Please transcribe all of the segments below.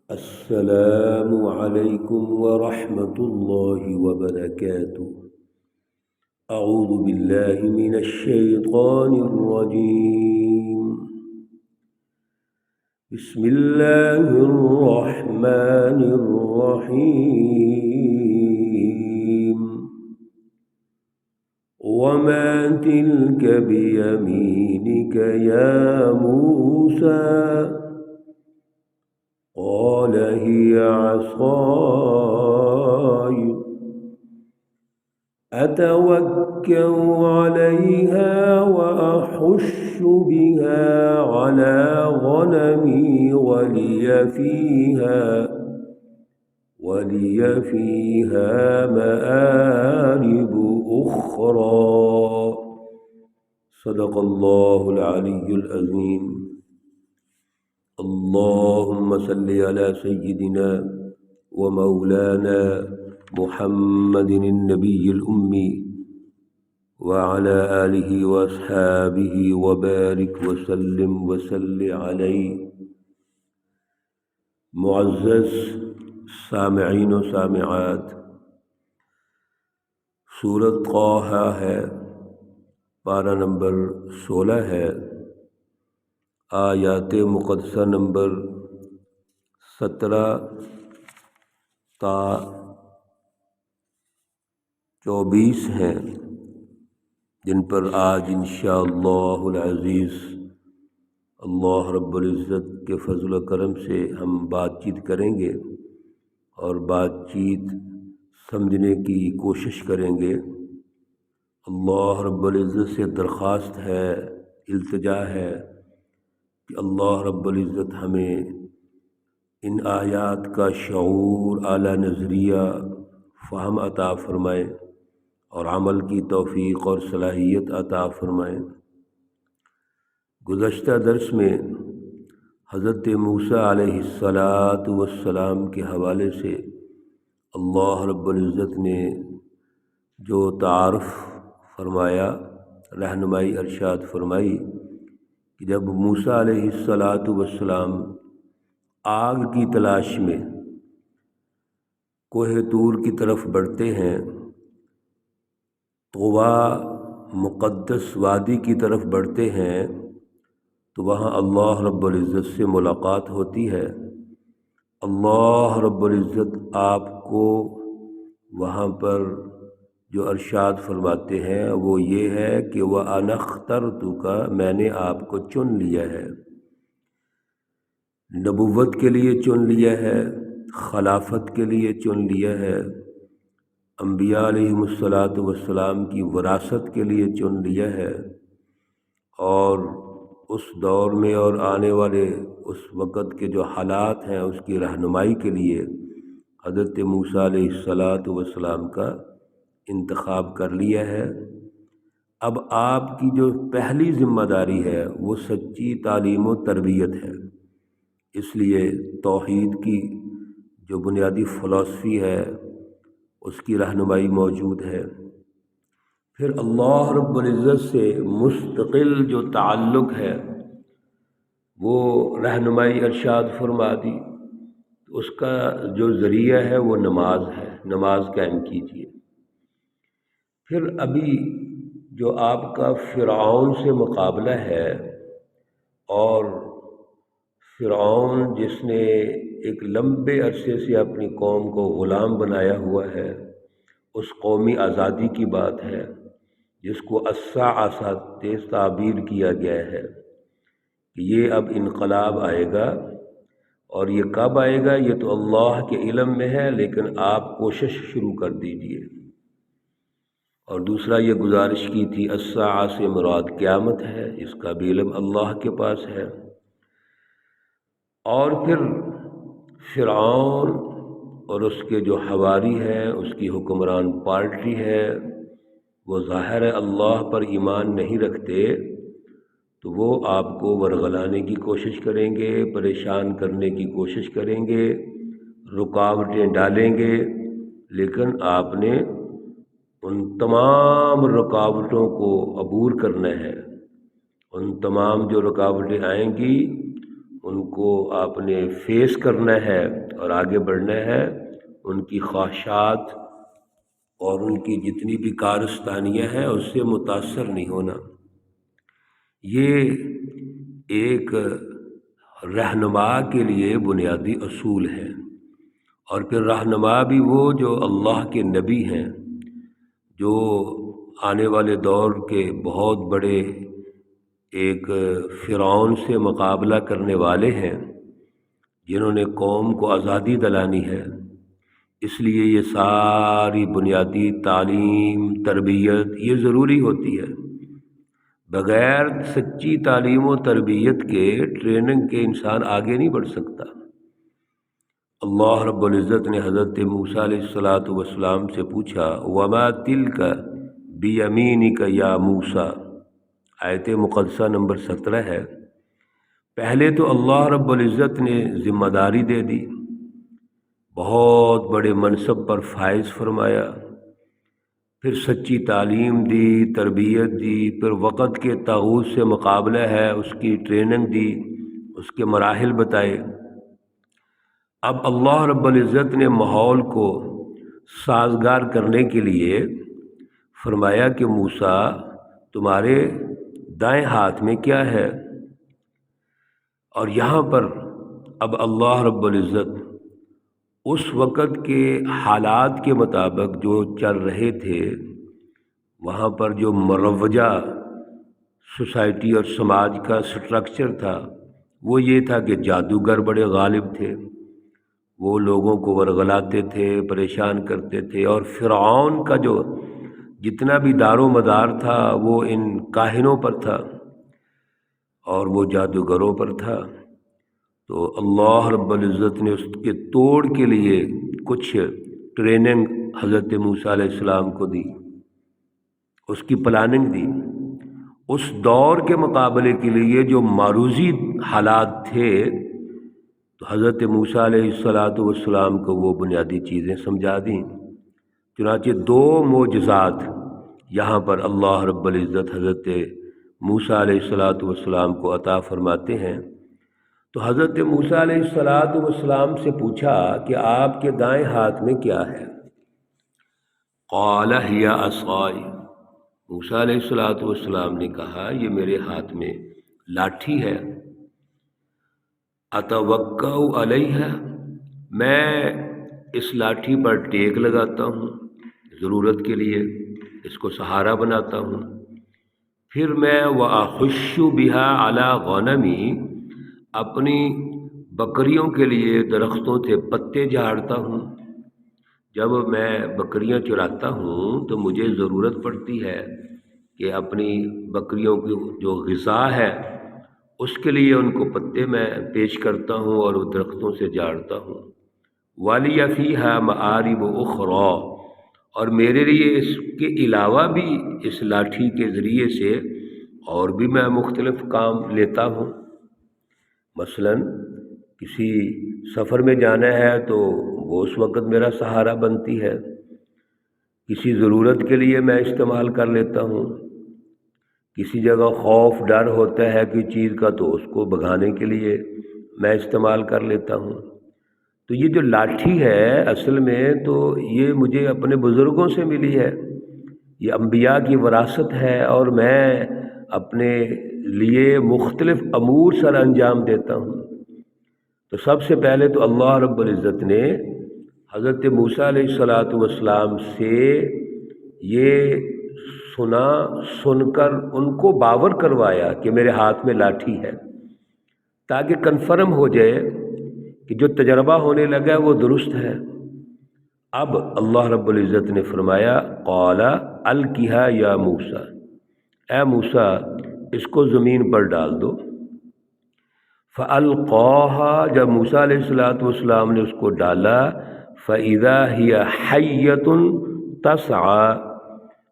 السلام عليكم ورحمة الله وبركاته. أعوذ بالله من الشيطان الرجيم. بسم الله الرحمن الرحيم. وما تلك بيمينك يا موسى؟ قال هي عصاي أتوكأ عليها وأحش بها على غنمي ولي فيها مآرب أخرى. صدق الله العلي العظيم. اللهم صل على سيدنا ومولانا محمد النبي الأمي وعلى آله وأصحابه وبارك وسلم وصل عليه. معزز سامعین و سامعات، سورۃ طٰہٰ ہے، پارہ نمبر 16 ہے، آیات مقدسہ نمبر 17 تا 24 ہیں، جن پر آج انشاءاللہ العزیز اللہ رب العزت کے فضل و کرم سے ہم بات چیت کریں گے اور بات چیت سمجھنے کی کوشش کریں گے۔ اللہ رب العزت سے درخواست ہے، التجا ہے کہ اللہ رب العزت ہمیں ان آیات کا شعور، اعلیٰ نظریہ، فہم عطا فرمائے اور عمل کی توفیق اور صلاحیت عطا فرمائے۔ گزشتہ درس میں حضرت موسیٰ علیہ السلام کے حوالے سے اللہ رب العزت نے جو تعارف فرمایا، رہنمائی ارشاد فرمائی کہ جب موسیٰ علیہ السلام آگ کی تلاش میں کوہ طور کی طرف بڑھتے ہیں، طویٰ مقدس وادی کی طرف بڑھتے ہیں، تو وہاں اللہ رب العزت سے ملاقات ہوتی ہے۔ اللہ رب العزت آپ کو وہاں پر جو ارشاد فرماتے ہیں وہ یہ ہے کہ وَأَنَا اخْتَرْتُكَ، میں نے آپ کو چن لیا ہے، نبوت کے لیے چن لیا ہے، خلافت کے لیے چن لیا ہے، انبیاء علیہم السلام کی وراثت کے لیے چن لیا ہے، اور اس دور میں اور آنے والے اس وقت کے جو حالات ہیں اس کی رہنمائی کے لیے حضرت موسیٰ علیہ السلام کا انتخاب کر لیا ہے۔ اب آپ کی جو پہلی ذمہ داری ہے وہ سچی تعلیم و تربیت ہے، اس لیے توحید کی جو بنیادی فلسفی ہے اس کی رہنمائی موجود ہے۔ پھر اللہ رب العزت سے مستقل جو تعلق ہے وہ رہنمائی ارشاد فرما دی، اس کا جو ذریعہ ہے وہ نماز ہے، نماز قائم کیجیے۔ پھر ابھی جو آپ کا فرعون سے مقابلہ ہے، اور فرعون جس نے ایک لمبے عرصے سے اپنی قوم کو غلام بنایا ہوا ہے، اس قومی آزادی کی بات ہے جس کو الساعہ تیز تعبیر کیا گیا ہے کہ یہ اب انقلاب آئے گا، اور یہ کب آئے گا یہ تو اللہ کے علم میں ہے، لیکن آپ کوشش شروع کر دیجئے۔ اور دوسرا یہ گزارش کی تھی الساعہ سے مراد قیامت ہے، اس کا بھی علم اللہ کے پاس ہے۔ اور پھر فرعون اور اس کے جو حواری ہیں، اس کی حکمران پارٹی ہے، وہ ظاہر ہے اللہ پر ایمان نہیں رکھتے، تو وہ آپ کو ورغلانے کی کوشش کریں گے، پریشان کرنے کی کوشش کریں گے، رکاوٹیں ڈالیں گے، لیکن آپ نے ان تمام رکاوٹوں کو عبور کرنا ہے۔ ان تمام جو رکاوٹیں آئیں گی ان کو آپ نے فیس کرنا ہے اور آگے بڑھنا ہے، ان کی خواہشات اور ان کی جتنی بھی کارستانیاں ہیں اس سے متاثر نہیں ہونا۔ یہ ایک رہنما کے لیے بنیادی اصول ہے، اور پھر رہنما بھی وہ جو اللہ کے نبی ہیں، جو آنے والے دور کے بہت بڑے ایک فرعون سے مقابلہ کرنے والے ہیں، جنہوں نے قوم کو آزادی دلانی ہے۔ اس لیے یہ ساری بنیادی تعلیم، تربیت یہ ضروری ہوتی ہے۔ بغیر سچی تعلیم و تربیت کے، ٹریننگ کے، انسان آگے نہیں بڑھ سکتا۔ اللہ رب العزت نے حضرت موسیٰ علیہ السلام سے پوچھا وَمَا تِلْكَ بِيَمِينِكَ يَا موسیٰ، آیت مقدسہ نمبر 17 ہے۔ پہلے تو اللہ رب العزت نے ذمہ داری دے دی، بہت بڑے منصب پر فائز فرمایا، پھر سچی تعلیم دی، تربیت دی، پھر وقت کے طاغوت سے مقابلہ ہے اس کی ٹریننگ دی، اس کے مراحل بتائے۔ اب اللہ رب العزت نے ماحول کو سازگار کرنے کے لیے فرمایا کہ موسیٰ تمہارے دائیں ہاتھ میں کیا ہے؟ اور یہاں پر اب اللہ رب العزت اس وقت کے حالات کے مطابق جو چل رہے تھے، وہاں پر جو مروجہ سوسائٹی اور سماج کا سٹرکچر تھا وہ یہ تھا کہ جادوگر بڑے غالب تھے، وہ لوگوں کو ورغلاتے تھے، پریشان کرتے تھے، اور فرعون کا جو جتنا بھی دار و مدار تھا وہ ان کاہنوں پر تھا اور وہ جادوگروں پر تھا۔ تو اللہ رب العزت نے اس کے توڑ کے لیے کچھ ٹریننگ حضرت موسیٰ علیہ السلام کو دی، اس کی پلاننگ دی۔ اس دور کے مقابلے کے لیے جو معروضی حالات تھے، تو حضرت موسیٰ علیہ السلام کو وہ بنیادی چیزیں سمجھا دیں۔ چنانچہ دو معجزات یہاں پر اللہ رب العزت حضرت موسیٰ علیہ السلام کو عطا فرماتے ہیں۔ تو حضرت موسیٰ علیہ السلام سے پوچھا کہ آپ کے دائیں ہاتھ میں کیا ہے؟ قال ہی عصائی، موسیٰ علیہ السلام نے کہا یہ میرے ہاتھ میں لاٹھی ہے۔ اتوکأ علیہا، میں اس لاٹھی پر ٹیک لگاتا ہوں ضرورت کے لیے، اس کو سہارا بناتا ہوں۔ پھر میں وأحش بها علی غنمی، اپنی بکریوں کے لیے درختوں سے پتے جھاڑتا ہوں۔ جب میں بکریاں چراتا ہوں تو مجھے ضرورت پڑتی ہے کہ اپنی بکریوں کی جو غذا ہے اس کے لیے ان کو پتے میں پیش کرتا ہوں اور درختوں سے جھاڑتا ہوں۔ وَلِيَ فِيهَا مَآرِبُ أُخْرَى، اور میرے لیے اس کے علاوہ بھی اس لاٹھی کے ذریعے سے اور بھی میں مختلف کام لیتا ہوں۔ مثلاً کسی سفر میں جانا ہے تو وہ اس وقت میرا سہارا بنتی ہے، کسی ضرورت کے لیے میں استعمال کر لیتا ہوں، کسی جگہ خوف ڈر ہوتا ہے کسی چیز کا تو اس کو بھگانے کے لیے میں استعمال کر لیتا ہوں۔ تو یہ جو لاٹھی ہے اصل میں تو یہ مجھے اپنے بزرگوں سے ملی ہے، یہ انبیاء کی وراثت ہے، اور میں اپنے لیے مختلف امور سر انجام دیتا ہوں۔ تو سب سے پہلے تو اللہ رب العزت نے حضرت موسیٰ علیہ السلام سے یہ سن کر ان کو باور کروایا کہ میرے ہاتھ میں لاٹھی ہے، تاکہ کنفرم ہو جائے کہ جو تجربہ ہونے لگا وہ درست ہے۔ اب اللہ رب العزت نے فرمایا قال القھا یا موسیٰ، اے موسیٰ اس کو زمین پر ڈال دو۔ فَأَلْقَاهَا، جب موسیٰ علیہ السلام نے اس کو ڈالا، فَإِذَا هِيَ حَيَّةٌ تَسْعَىٰ،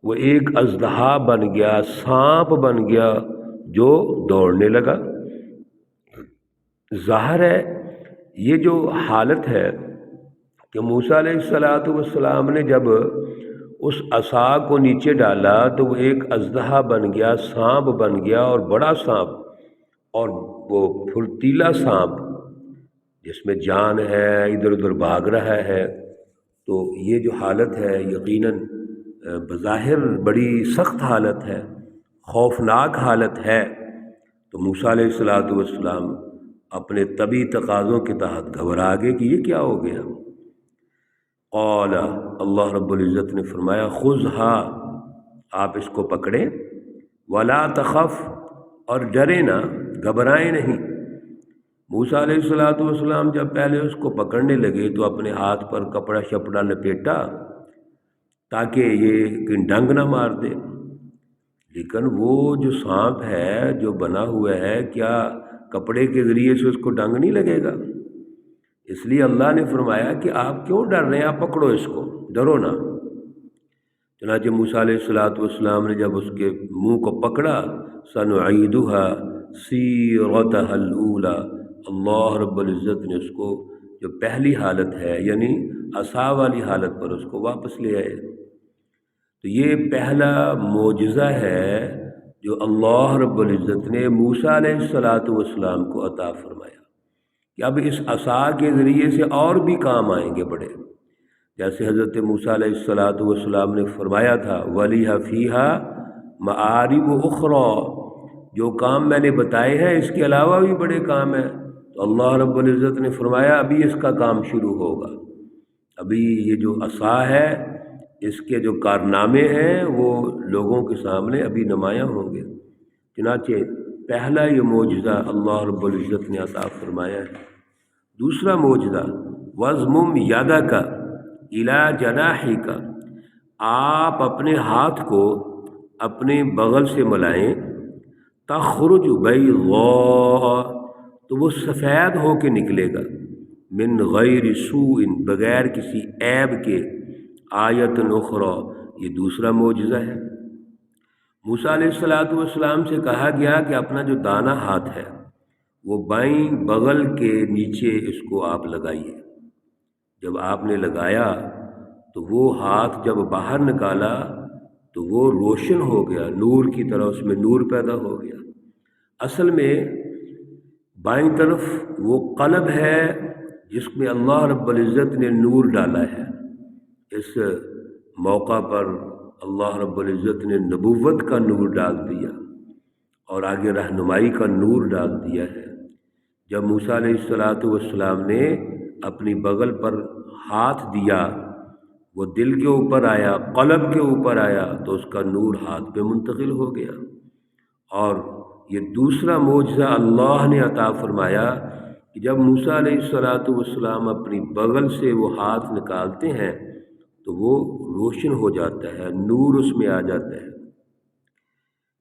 وہ ایک اژدہا بن گیا، سانپ بن گیا جو دوڑنے لگا۔ ظاہر ہے یہ جو حالت ہے کہ موسیٰ علیہ السلام نے جب اس عصا کو نیچے ڈالا تو وہ ایک اژدہا بن گیا، سانپ بن گیا، اور بڑا سانپ اور وہ پھرتیلا سانپ جس میں جان ہے، ادھر ادھر بھاگ رہا ہے، تو یہ جو حالت ہے یقیناً بظاہر بڑی سخت حالت ہے، خوفناک حالت ہے۔ تو موسیٰ علیہ والسلام اپنے طبی تقاضوں کے تحت گھبرا گئے کہ یہ کیا ہو گیا۔ قال، اللہ رب العزت نے فرمایا، خذھا، آپ اس کو پکڑیں، ولا تخف، اور ڈرے نہ، گھبرائیں نہیں۔ موسیٰ علیہ والسلام جب پہلے اس کو پکڑنے لگے تو اپنے ہاتھ پر کپڑا شپڑا لپیٹا تاکہ یہ کہیں ڈنگ نہ مار دے، لیکن وہ جو سانپ ہے جو بنا ہوا ہے، کیا کپڑے کے ذریعے سے اس کو ڈنگ نہیں لگے گا؟ اس لیے اللہ نے فرمایا کہ آپ کیوں ڈر رہے ہیں، آپ پکڑو اس کو، ڈرو نہ۔ چنانچہ موسیٰ علیہ والسلام نے جب اس کے منہ کو پکڑا، سنعیدها سیرتها الاولی، اللہ رب العزت نے اس کو جو پہلی حالت ہے یعنی عصا والی حالت پر اس کو واپس لے آئے۔ تو یہ پہلا معجزہ ہے جو اللہ رب العزت نے موسیٰ علیہ والسلام کو عطا فرمایا کہ اب اس عصا کے ذریعے سے اور بھی کام آئیں گے بڑے، جیسے حضرت موسیٰ علیہ والسلام نے فرمایا تھا وَلِهَا فِيهَا مَآرِبُ أُخْرَى، جو کام میں نے بتائے ہیں اس کے علاوہ بھی بڑے کام ہیں۔ تو اللہ رب العزت نے فرمایا ابھی اس کا کام شروع ہوگا، ابھی یہ جو عصا ہے اس کے جو کارنامے ہیں وہ لوگوں کے سامنے ابھی نمایاں ہوں گے۔ چنانچہ پہلا یہ معجزہ اللہ رب العزت نے عطا فرمایا ہے۔ دوسرا معجزہ وَاضْمُمْ يَدَكَ إِلَى جَنَاحِكَ، آپ اپنے ہاتھ کو اپنے بغل سے ملائیں، تخرج بیضاء، تو وہ سفید ہو کے نکلے گا، من غیر سوء، بغیر کسی عیب کے، آیت اخری، یہ دوسرا معجزہ ہے۔ موسیٰ علیہ والسلام سے کہا گیا کہ اپنا جو دانا ہاتھ ہے وہ بائیں بغل کے نیچے اس کو آپ لگائیے۔ جب آپ نے لگایا تو وہ ہاتھ جب باہر نکالا تو وہ روشن ہو گیا، نور کی طرح اس میں نور پیدا ہو گیا۔ اصل میں بائیں طرف وہ قلب ہے جس میں اللہ رب العزت نے نور ڈالا ہے۔ اس موقع پر اللہ رب العزت نے نبوت کا نور ڈال دیا اور آگے رہنمائی کا نور ڈال دیا ہے۔ جب موسیٰ علیہ والسلام نے اپنی بغل پر ہاتھ دیا، وہ دل کے اوپر آیا، قلب کے اوپر آیا، تو اس کا نور ہاتھ پہ منتقل ہو گیا۔ اور یہ دوسرا معجزہ اللہ نے عطا فرمایا کہ جب موسیٰ علیہ والسلام اپنی بغل سے وہ ہاتھ نکالتے ہیں تو وہ روشن ہو جاتا ہے، نور اس میں آ جاتا ہے۔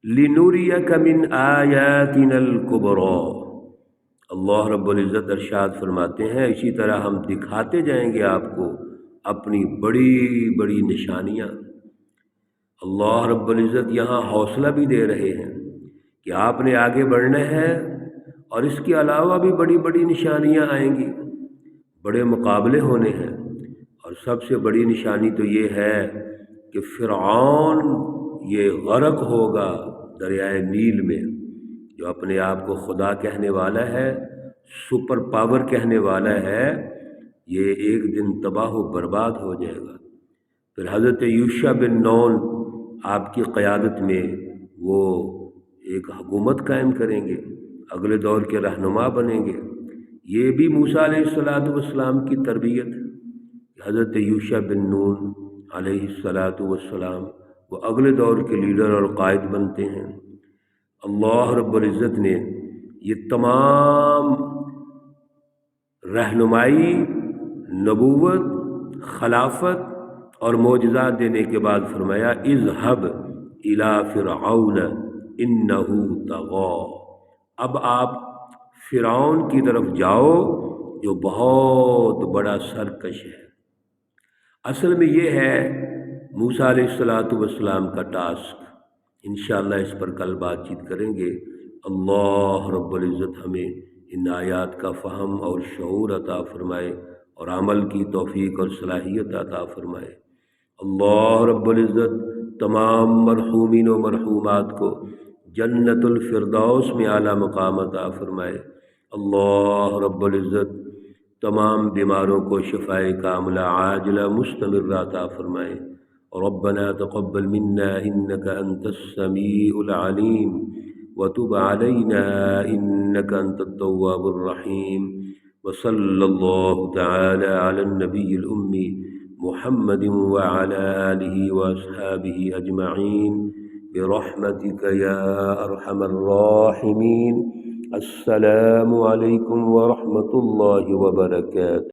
لِنُرِيَكَ مِنْ آيَاتِنَا الْكُبْرَى، اللہ رب العزت ارشاد فرماتے ہیں اسی طرح ہم دکھاتے جائیں گے آپ کو اپنی بڑی بڑی نشانیاں۔ اللہ رب العزت یہاں حوصلہ بھی دے رہے ہیں کہ آپ نے آگے بڑھنا ہے، اور اس کے علاوہ بھی بڑی بڑی نشانیاں آئیں گی، بڑے مقابلے ہونے ہیں۔ اور سب سے بڑی نشانی تو یہ ہے کہ فرعون یہ غرق ہوگا دریائے نیل میں، جو اپنے آپ کو خدا کہنے والا ہے، سپر پاور کہنے والا ہے، یہ ایک دن تباہ و برباد ہو جائے گا۔ پھر حضرت یوشع بن نون آپ کی قیادت میں وہ ایک حکومت قائم کریں گے، اگلے دور کے رہنما بنیں گے۔ یہ بھی موسیٰ علیہ والسلام کی تربیت، حضرت یوشع بن نون علیہ والسلام وہ اگلے دور کے لیڈر اور قائد بنتے ہیں۔ اللہ رب العزت نے یہ تمام رہنمائی، نبوت، خلافت اور معجزات دینے کے بعد فرمایا اذهب الى فرعون انه طغى، اب آپ فرعون کی طرف جاؤ جو بہت بڑا سرکش ہے۔ اصل میں یہ ہے موسیٰ علیہ والسلام کا ٹاسک، انشاءاللہ اس پر کل بات چیت کریں گے۔ اللہ رب العزت ہمیں ان آیات کا فہم اور شعور عطا فرمائے اور عمل کی توفیق اور صلاحیت عطا فرمائے۔ اللہ رب العزت تمام مرحومین و مرحومات کو جنت الفردوس میں اعلیٰ مقام عطا فرمائے۔ اللہ رب العزت تمام بیماروں کو شفائے کاملہ عاجلہ مستمرہ عطا فرمائے۔ ربنا تقبل منا انك انت السميع العليم وتب علينا انك انت التواب الرحيم، وصلى الله تعالى على النبي الأمي محمد وعلى آله وأصحابه أجمعين برحمتك يا أرحم الراحمين۔ السلام علیکم ورحمۃ اللہ وبرکاتہ۔